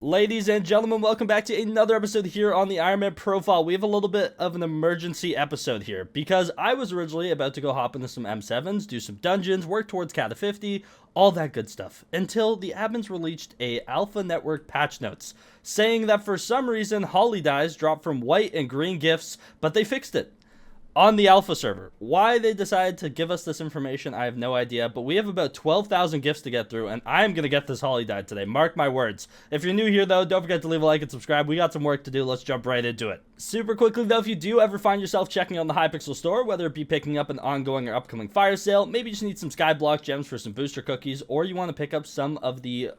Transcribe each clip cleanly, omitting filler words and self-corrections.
Ladies and gentlemen, welcome back to another episode here on the Ironman Profile. We have a little bit of an emergency episode here because I was originally about to go hop into some M7s, do some dungeons, work towards Kata 50, all that good stuff, until the admins released a Alpha Network patch notes saying that for some reason Holly dies dropped from white and green gifts, but they fixed it on the alpha server. Why they decided to give us this information, I have no idea, but we have about 12,000 gifts to get through, and I am going to get this Holly died today. Mark my words. If you're new here, though, don't forget to leave a like and subscribe. We got some work to do. Let's jump right into it. Super quickly, though, if you do ever find yourself checking on the Hypixel store, whether it be picking up an ongoing or upcoming fire sale, maybe you just need some Skyblock gems for some booster cookies, or you want to pick up some of the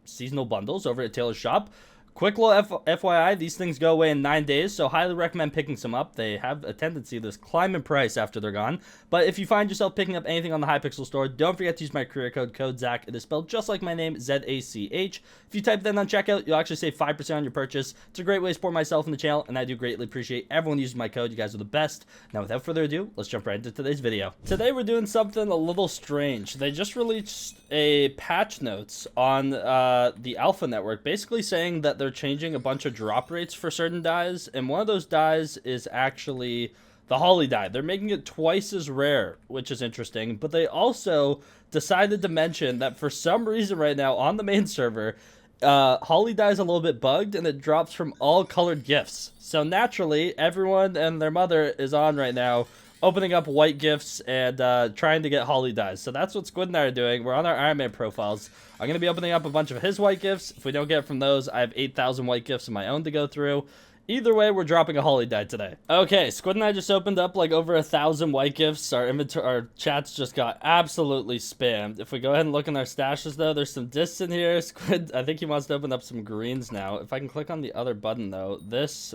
seasonal bundles over at Taylor's shop, quick little FYI, these things go away in 9 days, so highly recommend picking some up. They have a tendency to climb in price after they're gone. But if you find yourself picking up anything on the Hypixel store, don't forget to use my career code Zach. It is spelled just like my name, Z-A-C-H. If you type that on checkout, you'll actually save 5% on your purchase. It's a great way to support myself and the channel, and I do greatly appreciate everyone using my code. You guys are the best. Now, without further ado, let's jump right into today's video. Today, we're doing something a little strange. They just released a patch notes on the Alpha Network, basically saying that they're changing a bunch of drop rates for certain dyes, and one of those dyes is actually the Holly dye. They're making it twice as rare, which is interesting, but they also decided to mention that for some reason right now on the main server, Holly dye is a little bit bugged and it drops from all colored gifts. So naturally, everyone and their mother is on right now opening up white gifts and trying to get Holly dyes. So that's what Squid and I are doing. We're on our Ironman profiles. I'm going to be opening up a bunch of his white gifts. If we don't get from those, I have 8,000 white gifts of my own to go through. Either way, we're dropping a Holly dye today. Okay, Squid and I just opened up like over 1,000 white gifts. Our chats just got absolutely spammed. If we go ahead and look in our stashes, though, there's some discs in here. Squid, I think he wants to open up some greens now. If I can click on the other button, though,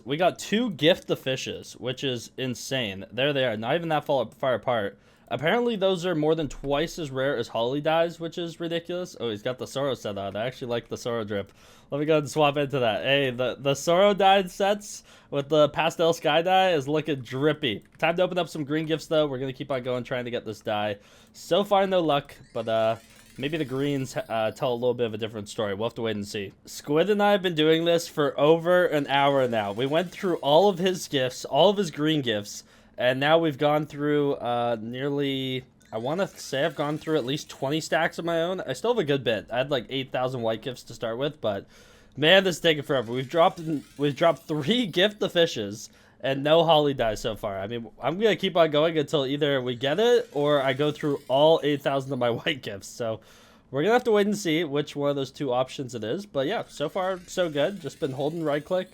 we got 2 gift the fishes, which is insane. There they are, not even that far apart. Apparently, those are more than twice as rare as Holly dyes, which is ridiculous. Oh, he's got the Sorrow set on. I actually like the Sorrow drip. Let me go ahead and swap into that. Hey, the Sorrow dyed sets with the Pastel Sky dye is looking drippy. Time to open up some green gifts, though. We're going to keep on going, trying to get this dye. So far, no luck, but maybe the greens tell a little bit of a different story. We'll have to wait and see. Squid and I have been doing this for over an hour now. We went through all of his gifts, all of his green gifts, and now we've gone through nearly, I want to say I've gone through at least 20 stacks of my own. I still have a good bit. I had like 8,000 white gifts to start with, but man, this is taking forever. We've dropped 3 gift the fishes and no Holly dye so far. I mean, I'm going to keep on going until either we get it or I go through all 8,000 of my white gifts. So we're going to have to wait and see which one of those 2 options it is. But yeah, so far so good. Just been holding right click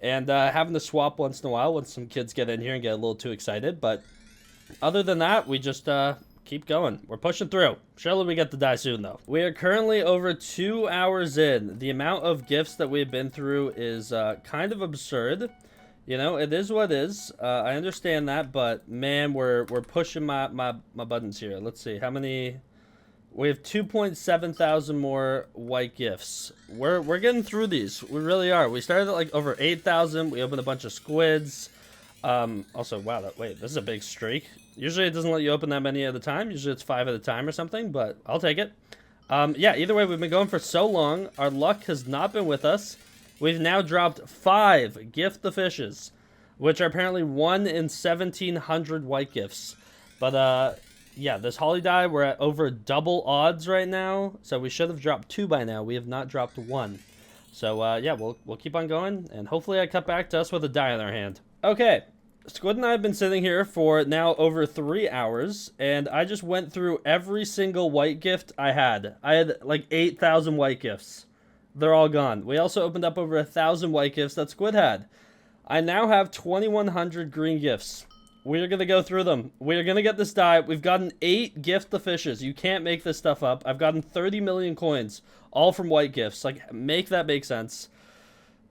and having to swap once in a while when some kids get in here and get a little too excited. But other than that, we just keep going. We're pushing through. Surely we get the die soon, though. We are currently over 2 hours in. The amount of gifts that we've been through is kind of absurd. You know, it is what it is. I understand that, but man, we're pushing my buttons here. Let's see how many. We have 2.7 thousand more white gifts. We're getting through these. We really are. We started at like over 8,000. We opened a bunch of squids. Also, wow, wait, this is a big streak. Usually it doesn't let you open that many at a time. Usually it's 5 at a time or something, but I'll take it. Yeah, either way, we've been going for so long. Our luck has not been with us. We've now dropped 5 gift the fishes, which are apparently 1 in 1,700 white gifts. But, yeah, this Holly dye, we're at over double odds right now. So we should have dropped 2 by now. We have not dropped 1. So, yeah, we'll keep on going. And hopefully I cut back to us with a die in our hand. Okay. Squid and I have been sitting here for now over 3 hours, and I just went through every single white gift I had. I had like 8,000 white gifts. They're all gone. We also opened up over 1,000 white gifts that Squid had. I now have 2,100 green gifts. We're going to go through them. We're going to get this die. We've gotten 8 gift the fishes. You can't make this stuff up. I've gotten 30 million coins, all from white gifts. Like, make that make sense.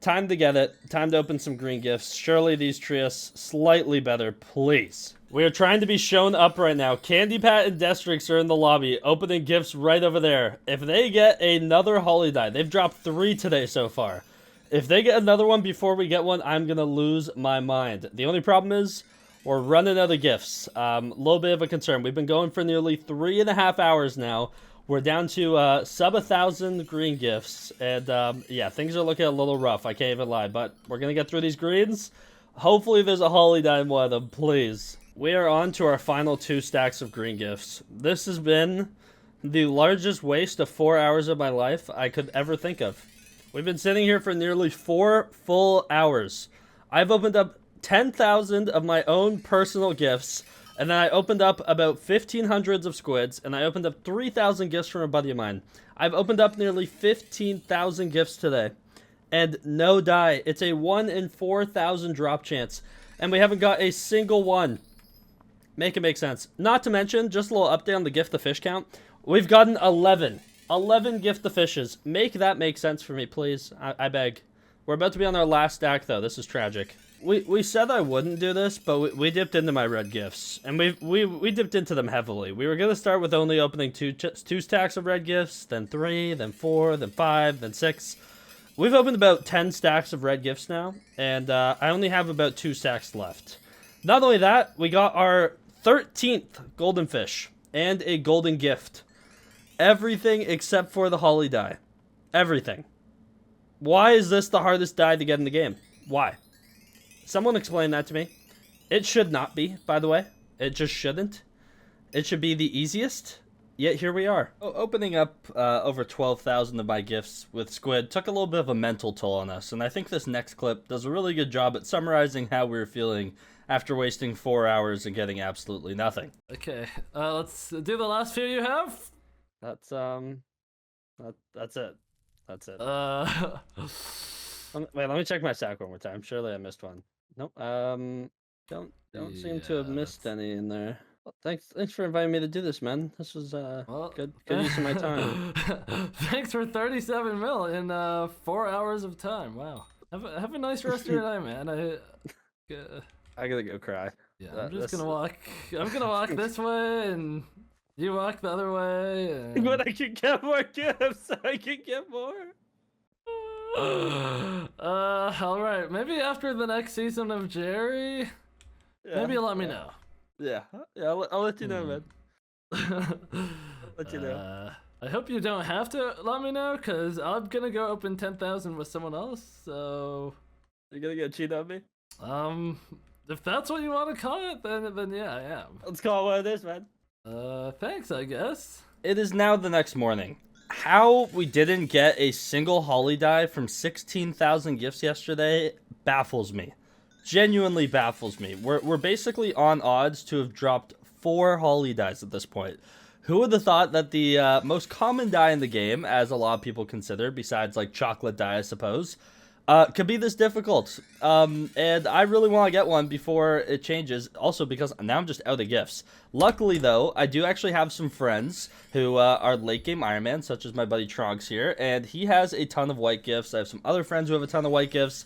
Time to get it. Time to open some green gifts. Surely these trios slightly better, please. We are trying to be shown up right now. Candy Pat and Destrix are in the lobby, opening gifts right over there. If they get another Holly dye, they've dropped 3 today so far. If they get another one before we get one, I'm going to lose my mind. The only problem is we're running out of gifts. A little bit of a concern. We've been going for nearly 3.5 hours now. We're down to sub 1,000 green gifts, and yeah, things are looking a little rough. I can't even lie, but we're gonna get through these greens. Hopefully, there's a holly die in one of them, please. We are on to our final 2 stacks of green gifts. This has been the largest waste of 4 hours of my life I could ever think of. We've been sitting here for nearly 4 full hours. I've opened up 10,000 of my own personal gifts, and then I opened up about 1,500 of squids, and I opened up 3,000 gifts from a buddy of mine. I've opened up nearly 15,000 gifts today, and no die. It's a 1 in 4,000 drop chance, and we haven't got a single one. Make it make sense. Not to mention, just a little update on the gift the fish count. We've gotten 11 gift the fishes. Make that make sense for me, please. I beg. We're about to be on our last stack, though. This is tragic. We said I wouldn't do this, but we dipped into my red gifts, and we dipped into them heavily. We were gonna start with only opening two stacks of red gifts, then 3, then 4, then 5, then 6. We've opened about 10 stacks of red gifts now, and I only have about 2 stacks left. Not only that, we got our 13th golden fish and a golden gift. Everything except for the holly die. Everything. Why is this the hardest die to get in the game? Why? Someone explain that to me. It should not be, by the way. It just shouldn't. It should be the easiest. Yet here we are. Opening up over 12,000 of my gifts with squid took a little bit of a mental toll on us, and I think this next clip does a really good job at summarizing how we were feeling after wasting 4 hours and getting absolutely nothing. Okay, let's do the last few you have. That's it. That's it. Wait, let me check my stack one more time. Surely I missed one. Nope. Don't seem to have missed any in there. Well, thanks for inviting me to do this, man. This was good use of my time. Thanks for 37 mil in 4 hours of time. Wow. Have a nice rest of your night, man. I gotta go cry. Yeah, I'm just gonna walk. I'm gonna walk this way, and you walk the other way. And... But I can get more gifts. I can get more. All right. Maybe after the next season of Jerry, maybe let me know. Yeah. I'll let you know, man. I'll let you know. I hope you don't have to let me know, cause I'm gonna go open 10,000 with someone else. So you're gonna get cheated on me? If that's what you want to call it, then yeah, I am. Let's call it what it is, man. Thanks, I guess. It is now the next morning. How we didn't get a single holly die from 16,000 gifts yesterday baffles me. Genuinely baffles me. We're basically on odds to have dropped 4 holly dies at this point. Who would have thought that the most common die in the game, as a lot of people consider, besides like chocolate die, I suppose, could be this difficult. And I really want to get one before it changes. Also because now I'm just out of gifts. Luckily though, I do actually have some friends who are late game Ironman, such as my buddy Trunks here, and he has a ton of white gifts. I have some other friends who have a ton of white gifts.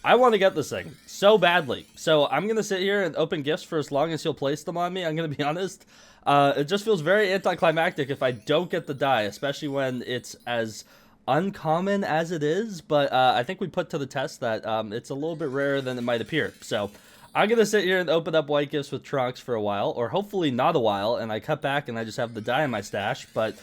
I want to get this thing so badly. So I'm going to sit here and open gifts for as long as he'll place them on me. I'm going to be honest. It just feels very anticlimactic if I don't get the die, especially when it's as uncommon as it is. But I think we put to the test that it's a little bit rarer than it might appear. So I'm going to sit here and open up white gifts with Trunks for a while, or hopefully not a while, and I cut back and I just have the die in my stash. But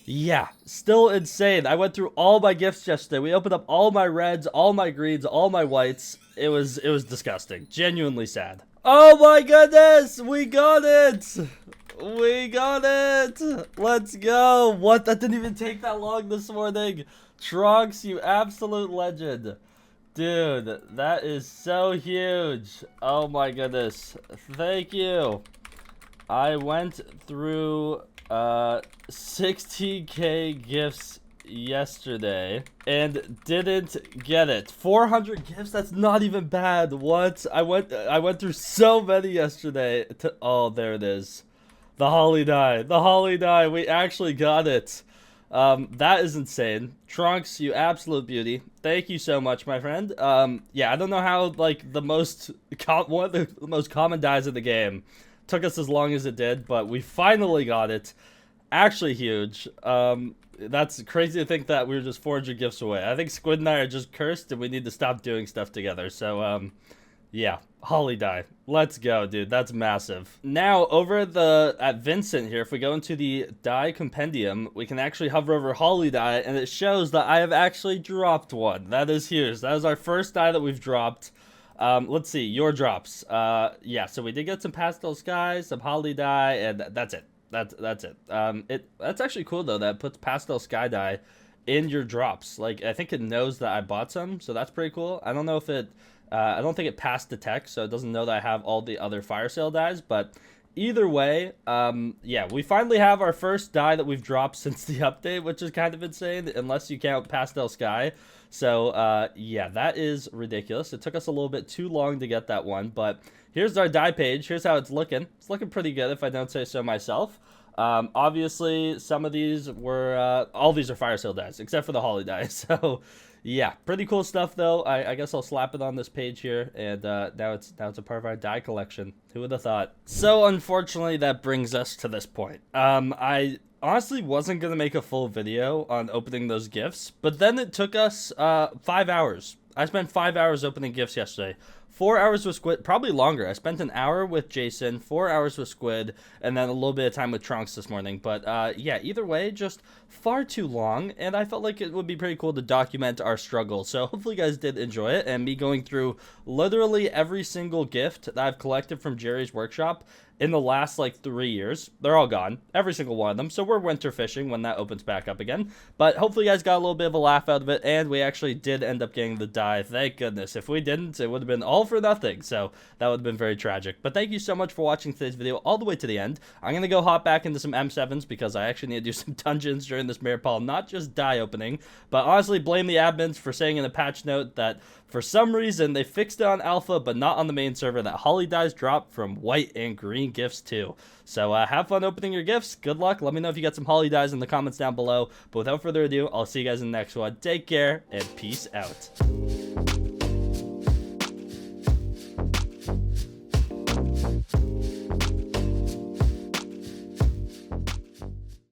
yeah, still insane. I went through all my gifts yesterday. We opened up all my reds, all my greens, all my whites. It was disgusting. Genuinely sad. Oh my goodness! We got it! We got it! Let's go! What? That didn't even take that long this morning. Trunks, you absolute legend. Dude, that is so huge. Oh my goodness. Thank you. I went through 60k gifts yesterday and didn't get it. 400 gifts? That's not even bad. What? I went through so many yesterday. Oh, there it is. The holly die. The holly die. We actually got it. That is insane. Trunks, you absolute beauty. Thank you so much, my friend. Yeah, I don't know how like one of the most common dies in the game took us as long as it did, but we finally got it. Actually huge. That's crazy to think that we were just 400 gifts away. I think Squid and I are just cursed and we need to stop doing stuff together. So Yeah, Holly die. Let's go, dude. That's massive. Now, over at Vincent here, if we go into the die compendium, we can actually hover over Holly die, and it shows that I have actually dropped one. That is huge. That is our first die that we've dropped. Let's see, your drops. Yeah, so we did get some Pastel Sky, some Holly die, and that's it. That's it. That's actually cool, though, that puts Pastel Sky die in your drops. Like, I think it knows that I bought some, so that's pretty cool. I don't know if it... I don't think it passed detect, so it doesn't know that I have all the other fire sale dies, but either way, yeah, we finally have our first die that we've dropped since the update, which is kind of insane, unless you count Pastel Sky. So, yeah, that is ridiculous. It took us a little bit too long to get that one, but here's our die page. Here's how it's looking. It's looking pretty good, if I don't say so myself. Obviously, some of these were, all these are fire sale dies, except for the Holly die, so... Yeah, pretty cool stuff though. I guess I'll slap it on this page here, and now it's a part of our die collection. Who would have thought? So unfortunately, that brings us to this point. I honestly wasn't gonna make a full video on opening those gifts, but then it took us 5 hours. I spent 5 hours opening gifts yesterday. 4 hours with Squid, probably longer. I spent an hour with Jason, 4 hours with Squid, and then a little bit of time with Trunks this morning. But yeah, either way, just far too long, and I felt like it would be pretty cool to document our struggle. So hopefully you guys did enjoy it, and me going through literally every single gift that I've collected from Jerry's workshop in the last like 3 years. They're all gone, every single one of them. So we're winter fishing when that opens back up again. But hopefully you guys got a little bit of a laugh out of it, and we actually did end up getting the die. Thank goodness. If we didn't, it would have been all for nothing. So that would have been very tragic. But thank you so much for watching today's video all the way to the end. I'm going to go hop back into some M7s because I actually need to do some dungeons during this mirror pall, not just die opening. But honestly, blame the admins for saying in a patch note that for some reason they fixed it on alpha but not on the main server that Holly dies drop from white and green gifts too. So have fun opening your gifts. Good luck. Let me know if you got some Holly dies in the comments down below. But without further ado, I'll see you guys in the next one. Take care and peace out.